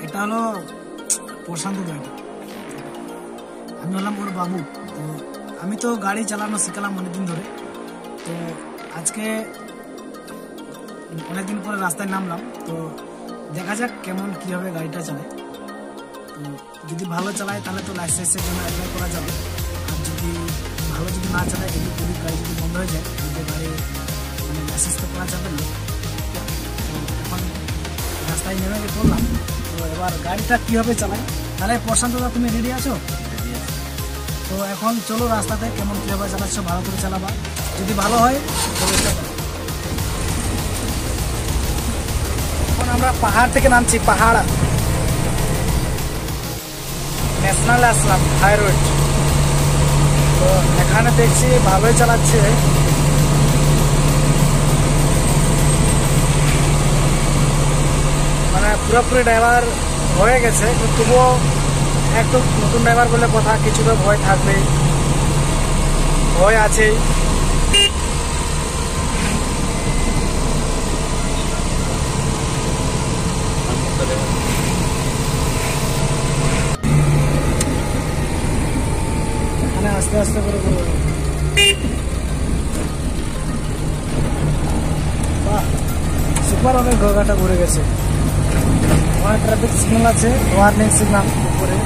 এটা হলো প্রশান্ত গাড়ি, আমি হলাম ওর বাবু। তো আমি তো গাড়ি চালানো শিখলাম অনেকদিন ধরে। তো আজকে অনেকদিন পরে রাস্তায় নামলাম, তো দেখা যাক কেমন কীভাবে গাড়িটা চালায়। তো যদি ভালো চালায় তাহলে তো লাইসেন্সের জন্য অ্যাপ্লাই করা যাবে, আর যদি না চালায় এদিক ওদিক গাড়ি যদি বন্ধ হয়ে যায় তাহলে গাড়ি মানে লাইসেন্স তো করা যাবে না। তো এখন রাস্তায় নেমে পড়লাম, তো এবার গাড়িটা কীভাবে চালায়। তাহলে প্রশান্তদা তুমি রেডি আছো? তো এখন চলো রাস্তাতে কেমন কীভাবে চালাচ্ছ, ভালো করে চালাবা, যদি ভালো হয় তবে। এখন আমরা পাহাড় থেকে নামছি, পাহাড় ন্যাশনাল আসলাম হাই রোড। তো এখানে দেখছি ভালোই চালাচ্ছে, মানে পুরোপুরি ড্রাইভার হয়ে গেছে, তবুও একটু নতুন ড্রাইভার বলে কথা, কিছুটা ভয় থাকবে, ভয় আছেই। এখানে আস্তে আস্তে করে বাহ, সুপার অনেক ঘোড়াটা ঘুরে গেছে। অনেক ট্রাফিক সিগন্যাল আছে, ওয়ার্নিং সিগন্যাল উপরে।